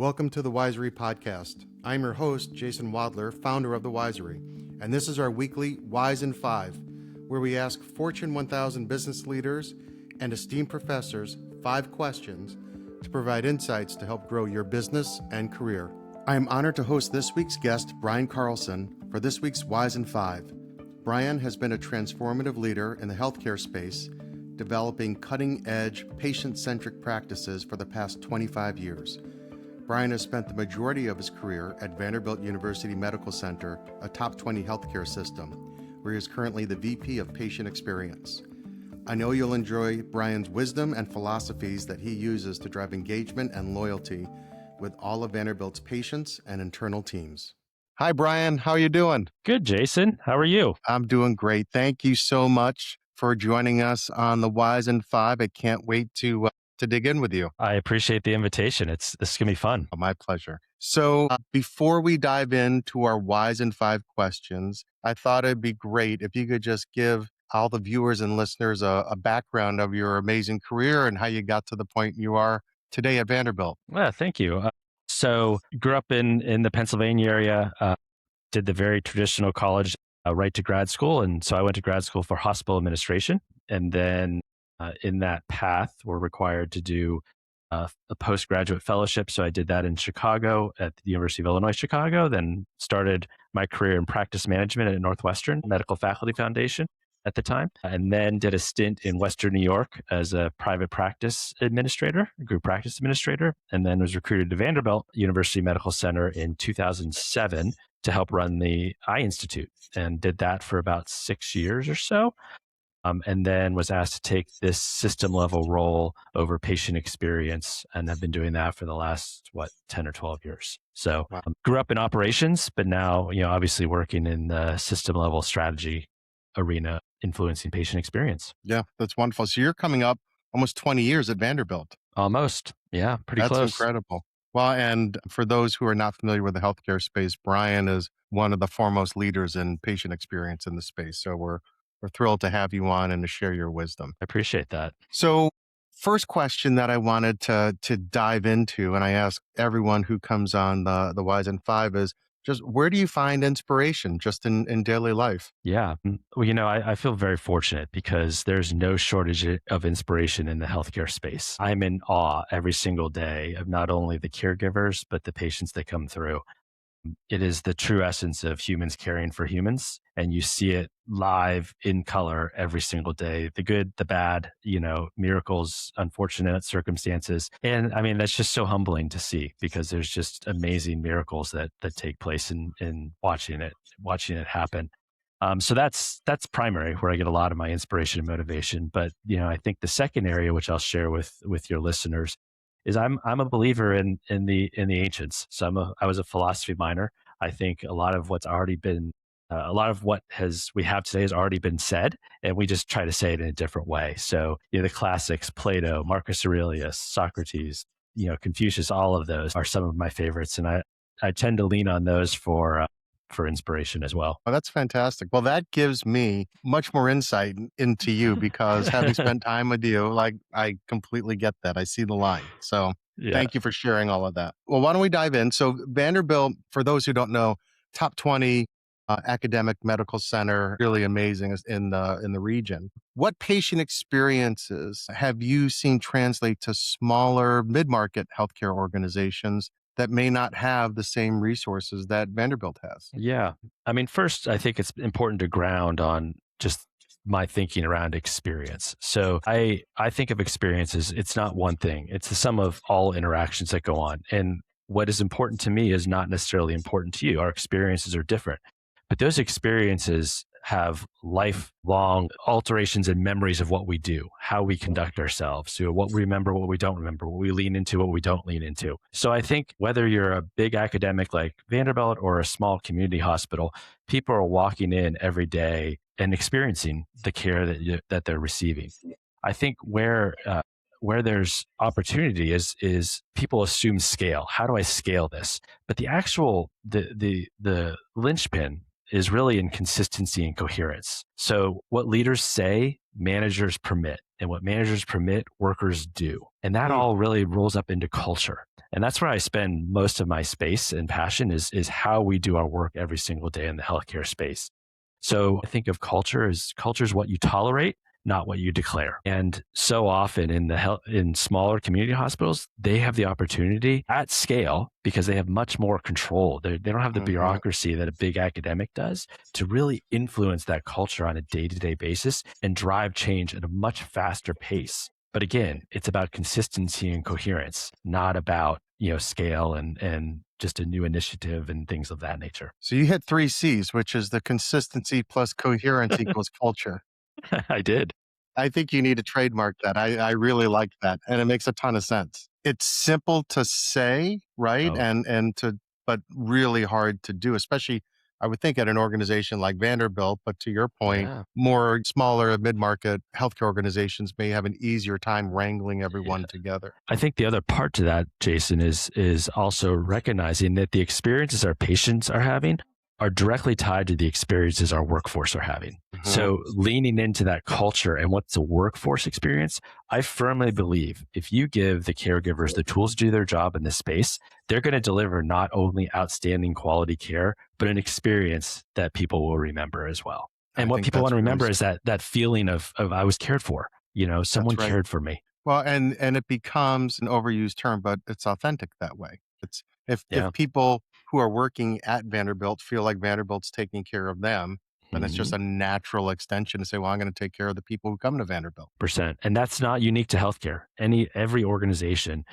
Welcome to the Wisery Podcast. I'm your host, Jason Wadler, founder of the Wisery, and this is our weekly Wise in 5, where we ask Fortune 1000 business leaders and esteemed professors 5 questions to provide insights to help grow your business and career. I am honored to host this week's guest, Brian Carlson, for this week's Wise in 5. Brian has been a transformative leader in the healthcare space, developing cutting-edge, patient-centric practices for the past 25 years. Brian has spent the majority of his career at Vanderbilt University Medical Center, a top 20 healthcare system, where he is currently the VP of Patient Experience. I know you'll enjoy Brian's wisdom and philosophies that he uses to drive engagement and loyalty with all of Vanderbilt's patients and internal teams. Hi, Brian. How are you doing? Good, Jason. How are you? I'm doing great. Thank you so much for joining us on the Wise in 5. I can't wait to dig in with you. I appreciate the invitation. This is going to be fun. Oh, my pleasure. So before we dive into our Wise in 5 questions, I thought it'd be great if you could just give all the viewers and listeners a background of your amazing career and how you got to the point you are today at Vanderbilt. Well, thank you. So grew up in the Pennsylvania area, did the very traditional college right to grad school. And so I went to grad school for hospital administration. And then in that path, we're required to do a postgraduate fellowship. So I did that in Chicago at the University of Illinois, Chicago, then started my career in practice management at Northwestern Medical Faculty Foundation at the time, and then did a stint in Western New York as a private practice administrator, group practice administrator, and then was recruited to Vanderbilt University Medical Center in 2007 to help run the Eye Institute, and did that for about 6 years or so. And then was asked to take this system level role over patient experience, and have been doing that for the last, 10 or 12 years. So grew up in operations, but now, obviously working in the system level strategy arena, influencing patient experience. Yeah, that's wonderful. So you're coming up almost 20 years at Vanderbilt. Almost. Yeah, pretty close. That's incredible. Well, and for those who are not familiar with the healthcare space, Brian is one of the foremost leaders in patient experience in the space. So we're thrilled to have you on and to share your wisdom. I appreciate that. So first question that I wanted to dive into, and I ask everyone who comes on the Wise in 5, is just where do you find inspiration just in daily life? Yeah. Well, I feel very fortunate because there's no shortage of inspiration in the healthcare space. I'm in awe every single day of not only the caregivers, but the patients that come through. It is the true essence of humans caring for humans. And you see it live in color every single day, the good, the bad, miracles, unfortunate circumstances. And I mean, that's just so humbling to see because there's just amazing miracles that take place in watching it happen. So that's primary where I get a lot of my inspiration and motivation. But, I think the second area, which I'll share with your listeners, is I'm a believer in the ancients. So I was a philosophy minor. I think a lot of what we have today has already been said, and we just try to say it in a different way. So the classics, Plato, Marcus Aurelius, Socrates, Confucius, all of those are some of my favorites, and I tend to lean on those for inspiration as well. Oh, that's fantastic. Well, that gives me much more insight into you because having spent time with you, I completely get that. I see the line. So Thank you for sharing all of that. Well, why don't we dive in? So Vanderbilt, for those who don't know, top 20 academic medical center, really amazing in the region. What patient experiences have you seen translate to smaller mid-market healthcare organizations that may not have the same resources that Vanderbilt has? Yeah. I mean, first, I think it's important to ground on just my thinking around experience. So I think of experience as it's not one thing. It's the sum of all interactions that go on. And what is important to me is not necessarily important to you. Our experiences are different. But those experiences have lifelong alterations and memories of what we do, how we conduct ourselves, what we remember, what we don't remember, what we lean into, what we don't lean into. So I think whether you're a big academic like Vanderbilt or a small community hospital, people are walking in every day and experiencing the care that they're receiving. I think where there's opportunity is people assume scale. How do I scale this? But the actual the linchpin is really in consistency and coherence. So what leaders say, managers permit. And what managers permit, workers do. And that all really rolls up into culture. And that's where I spend most of my space and passion is how we do our work every single day in the healthcare space. So I think of culture is what you tolerate, not what you declare. And so often in smaller community hospitals, they have the opportunity at scale because they have much more control. They don't have the Hmm. bureaucracy that a big academic does to really influence that culture on a day-to-day basis and drive change at a much faster pace. But again, it's about consistency and coherence, not about, scale and just a new initiative and things of that nature. So you hit three C's, which is the consistency plus coherence equals culture. I did. I think you need to trademark that. I really like that, and it makes a ton of sense. It's simple to say, right? Oh, But really hard to do, especially I would think at an organization like Vanderbilt, but to your point, yeah. more smaller mid-market healthcare organizations may have an easier time wrangling Yeah. everyone together. I think the other part to that, Jason, is also recognizing that the experiences our patients are having are directly tied to the experiences our workforce are having. Mhm. So leaning into that culture and what's a workforce experience, I firmly believe if you give the caregivers the tools to do their job in this space, they're going to deliver not only outstanding quality care, but an experience that people will remember as well. And I what think people want that's to really remember is smart. that feeling of I was cared for. Someone That's right. cared for me. Well, and it becomes an overused term, but it's authentic that way. It's if Yeah. people who are working at Vanderbilt feel like Vanderbilt's taking care of them, then it's just Mhm. a natural extension to say, well, I'm going to take care of the people who come to Vanderbilt. Percent. And that's not unique to healthcare. Every organization,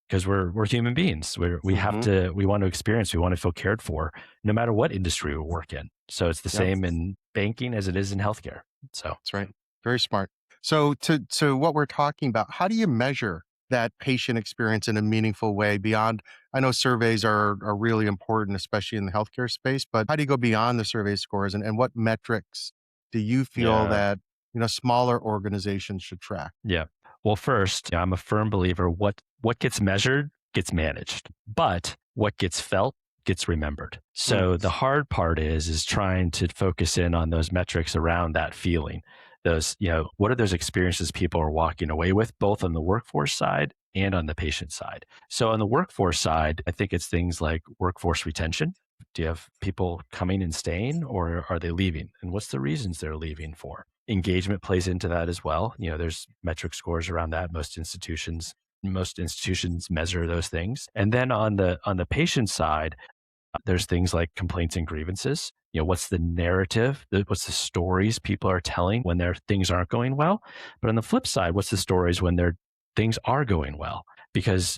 because we're human beings. Hmm. We want to experience, we want to feel cared for, no matter what industry we work in. So it's the Yep, same in banking as it is in healthcare. So that's right. Very smart. So to what we're talking about, how do you measure that patient experience in a meaningful way beyond? I know surveys are really important, especially in the healthcare space, but how do you go beyond the survey scores and what metrics do you feel yeah. that smaller organizations should track? Yeah. Well, first, I'm a firm believer what gets measured gets managed, but what gets felt gets remembered. Mm, So the hard part is trying to focus in on those metrics around that feeling. Those, what are those experiences people are walking away with, both on the workforce side and on the patient side? So on the workforce side, I think it's things like workforce retention. Do you have people coming and staying, or are they leaving? And what's the reasons they're leaving for? Engagement plays into that as well. There's metric scores around that. Most institutions measure those things. And then on the patient side, there's things like complaints and grievances. What's the narrative? What's the stories people are telling when their things aren't going well? But on the flip side, what's the stories when their things are going well? Because,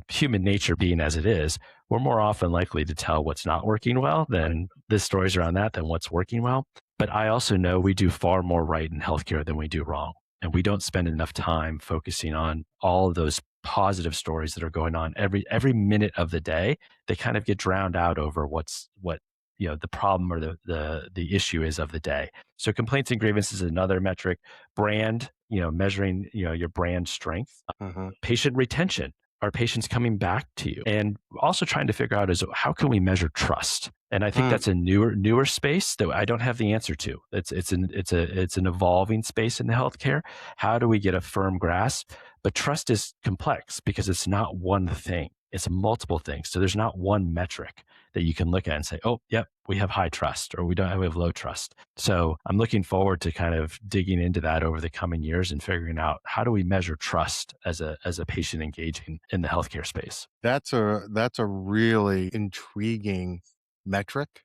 human nature being as it is, we're more often likely to tell what's not working well right. than the stories around that than what's working well. But I also know we do far more right in healthcare than we do wrong. And we don't spend enough time focusing on all of those positive stories that are going on every minute of the day. They kind of get drowned out over what the problem or the issue is of the day. So complaints and grievances is another metric. Brand, measuring your brand strength. Hmm. Patient retention. Are patients coming back to you? And also trying to figure out is how can we measure trust? And I think Mm, that's a newer space that I don't have the answer to. It's an evolving space in the healthcare. How do we get a firm grasp? But trust is complex because it's not one thing. It's multiple things. So there's not one metric that you can look at and say, oh, yep, we have high trust or we have low trust. So I'm looking forward to kind of digging into that over the coming years and figuring out how do we measure trust as a patient engaging in the healthcare space. that's a really intriguing metric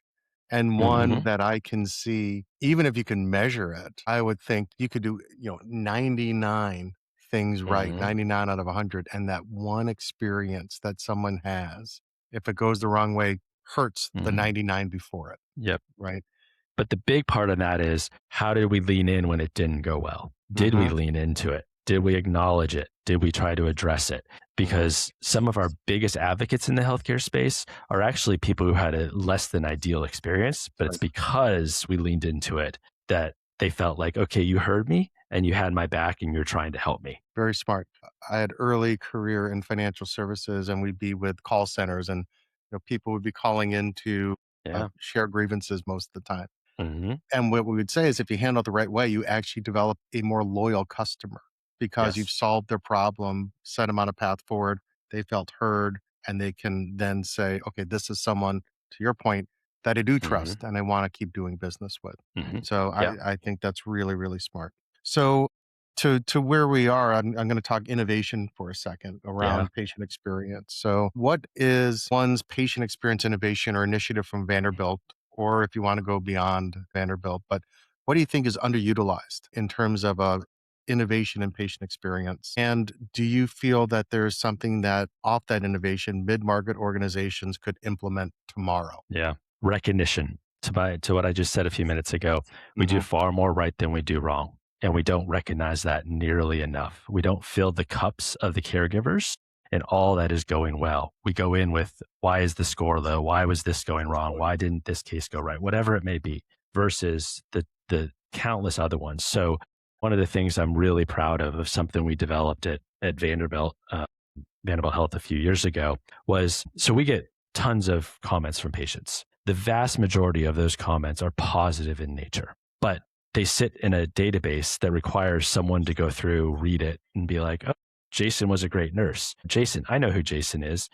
and one Hmm. that I can see, even if you can measure it, I would think you could do, 99 things right, Hmm. 99 out of 100. And that one experience that someone has, if it goes the wrong way, hurts the Hmm. 99 before it, Yep. right? But the big part of that is how did we lean in when it didn't go well? Did we Hmm. lean into it? Did we acknowledge it? Did we try to address it? Hmm. Because some of our biggest advocates in the healthcare space are actually people who had a less than ideal experience, but it's Right. because we leaned into it that they felt like, okay, you heard me and you had my back and you're trying to help me. Very smart. I had early career in financial services, and we'd be with call centers, and people would be calling in to Yeah. share grievances most of the time. Hmm. And what we would say is, if you handle it the right way, you actually develop a more loyal customer because you've Yes. solved their problem, set them on a path forward. They felt heard, and they can then say, okay, this is someone, to your point, that I do Hmm. trust and I want to keep doing business with. Hmm. So Yeah. I think that's really, really smart. So to where we are, I'm going to talk innovation for a second Yeah. around patient experience. So what is one's patient experience innovation or initiative from Vanderbilt, or if you want to go beyond Vanderbilt, but what do you think is underutilized in terms of innovation and patient experience? And do you feel that there's something that off that innovation mid-market organizations could implement tomorrow? Yeah. Recognition. To what I just said a few minutes ago, we do Hmm. far more right than we do wrong. And we don't recognize that nearly enough. We don't fill the cups of the caregivers and all that is going well. We go in with, why is the score low? Why was this going wrong? Why didn't this case go right? Whatever it may be, versus the countless other ones. So one of the things I'm really proud of something we developed at Vanderbilt Health a few years ago was, so we get tons of comments from patients. The vast majority of those comments are positive in nature, but they sit in a database that requires someone to go through, read it, and be like, oh, Jason was a great nurse. Jason, I know who Jason is.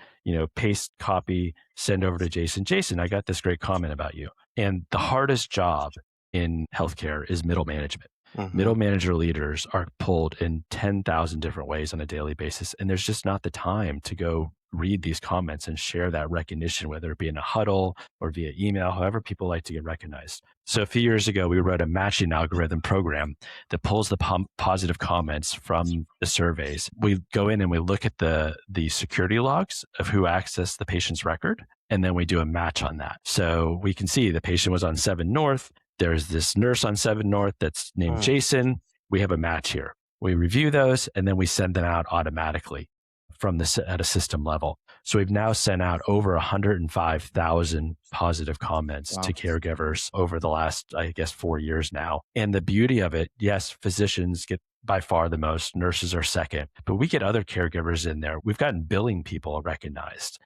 Paste, copy, send over to Jason. Jason, I got this great comment about you. And the hardest job in healthcare is middle management. Hmm. Middle manager leaders are pulled in 10,000 different ways on a daily basis. And there's just not the time to go read these comments and share that recognition, whether it be in a huddle or via email, however people like to get recognized. So a few years ago, we wrote a matching algorithm program that pulls the positive comments from the surveys. We go in and we look at the security logs of who accessed the patient's record, and then we do a match on that. So we can see the patient was on 7 North. There's this nurse on 7 North that's named Jason. We have a match here. We review those, and then we send them out automatically at a system level. So we've now sent out over 105,000 positive comments Wow. to caregivers over the last, I guess, 4 years now. And the beauty of it, yes, physicians get by far the most, nurses are second, but we get other caregivers in there. We've gotten billing people recognized.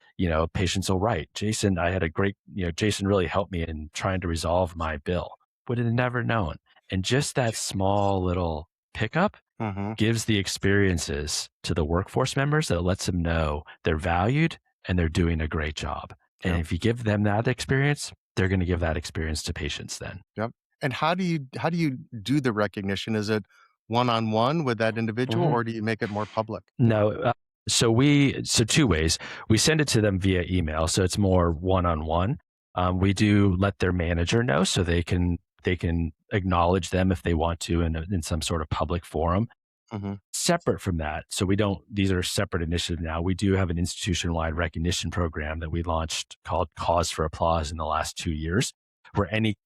Patients will write, Jason, I had a great, Jason really helped me in trying to resolve my bill. Would have never known. And just that small little pickup Hmm. gives the experiences to the workforce members that lets them know they're valued and they're doing a great job. And Yep. if you give them that experience, they're going to give that experience to patients then. Yep. And how do you do the recognition? Is it one-on-one with that individual, Mhm. or do you make it more public? No. So two ways. We send it to them via email. So it's more one-on-one. We do let their manager know so they can acknowledge them if they want to in some sort of public forum. Hmm. Separate from that, so these are separate initiatives now. We do have an institution-wide recognition program that we launched called Cause for Applause in the last 2 years, where any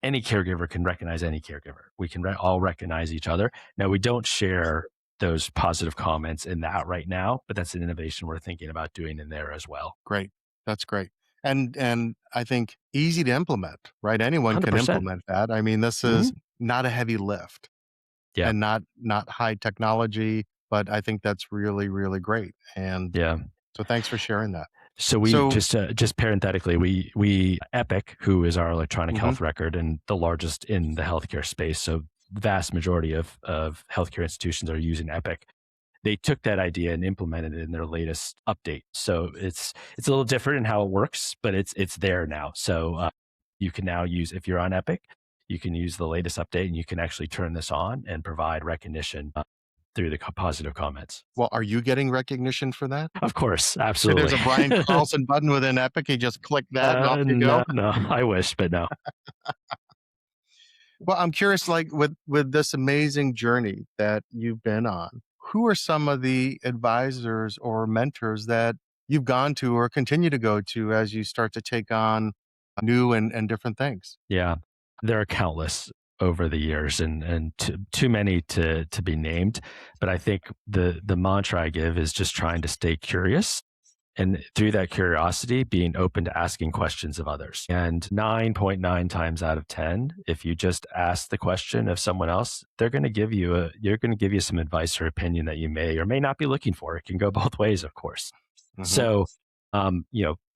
caregiver can recognize any caregiver. We can all recognize each other. Now, we don't share those positive comments in that right now, but that's an innovation we're thinking about doing in there as well. Great. That's great. And I think easy to implement, right? Anyone can 100%. implement that. I mean, this Hmm. is not a heavy lift Yeah. and not high technology, but I think that's really, really great. And Yeah. so thanks for sharing that. So we So, just parenthetically, we Epic, who is our electronic mhm, health record and the largest in the healthcare space. So vast majority of healthcare institutions are using Epic. They took that idea and implemented it in their latest update. So it's a little different in how it works, but it's there now. So you can now use, if you're on Epic, you can use the latest update and you can actually turn this on and provide recognition through the positive comments. well, are you getting recognition for that? Of course, So there's absolutely. a Brian Carlson button within Epic. You just click that and off you go. No, no, I wish, but no. Well, I'm curious, like with this amazing journey that you've been on, who are some of the advisors or mentors that you've gone to or continue to go to as you start to take on new and different things? Yeah, there are countless over the years, and too many to be named. But I think the mantra I give is just trying to stay curious, and through that curiosity, being open to asking questions of others. And 9.9 times out of 10, if you just ask the question of someone else, they're going to give you some advice or opinion that you may or may not be looking for. It can go both ways, of course. Hmm. So,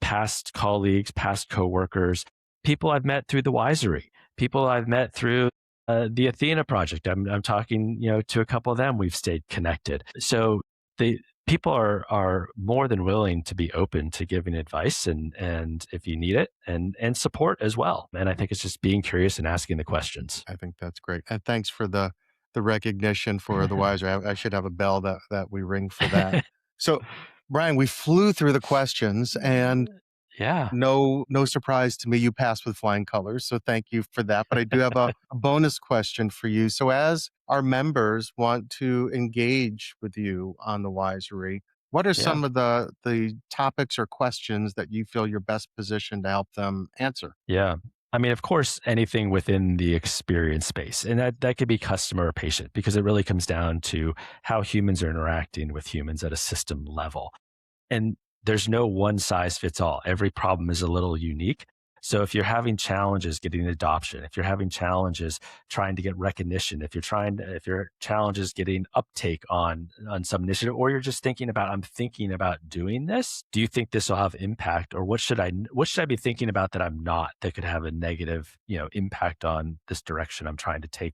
past colleagues, past coworkers, people I've met through the Wisery, people I've met through the Athena project. I'm talking, to a couple of them. We've stayed connected. So the people are more than willing to be open to giving advice and if you need it and support as well. And I think it's just being curious and asking the questions. I think that's great. And thanks for the recognition for the wiser. I should have a bell that we ring for that. So, Brian, we flew through the questions, and Yeah. no surprise to me, you passed with flying colors. So thank you for that. But I do have a bonus question for you. So as our members want to engage with you on the Wisery, what are Yeah. some of the topics or questions that you feel you're best positioned to help them answer? Yeah. I mean, of course, anything within the experience space, and that could be customer or patient, because it really comes down to how humans are interacting with humans at a system level. And there's no one size fits all. Every problem is a little unique. So if you're having challenges getting adoption, if you're having challenges trying to get recognition, if your challenges getting uptake on some initiative, or you're just I'm thinking about doing this, do you think this will have impact, or what should I be thinking about that I'm not, that could have a negative, impact on this direction I'm trying to take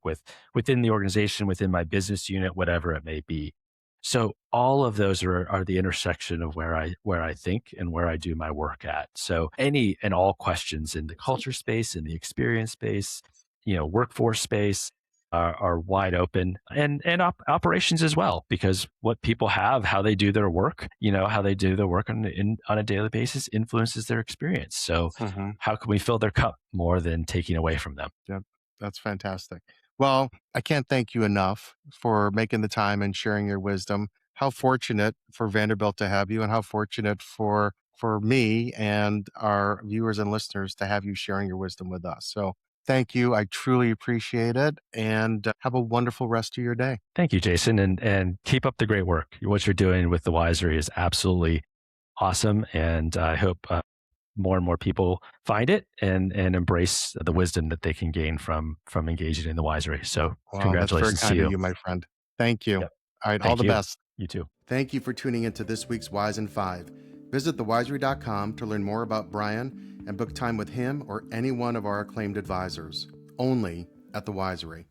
within the organization, within my business unit, whatever it may be. So all of those are the intersection of where I think and where I do my work at. So any and all questions in the culture space, in the experience space, workforce space are wide open, and operations as well, because what people have, how they do their work, how they do their work on a daily basis influences their experience. So Mhm. how can we fill their cup more than taking away from them? Yep, that's fantastic. Well, I can't thank you enough for making the time and sharing your wisdom. How fortunate for Vanderbilt to have you, and how fortunate for me and our viewers and listeners to have you sharing your wisdom with us. So thank you. I truly appreciate it, and have a wonderful rest of your day. Thank you, Jason, and keep up the great work. What you're doing with the Wisery is absolutely awesome, and I hope more and more people find it and embrace the wisdom that they can gain from engaging in the Wisery. So, Wow, that's very congratulations to kind of you. you, my friend. Thank you. Yep. All right, all Thank the you. best. You too. Thank you for tuning into this week's Wise in 5. Visit thewisery.com to learn more about Brian and book time with him or any one of our acclaimed advisors. Only at the Wisery.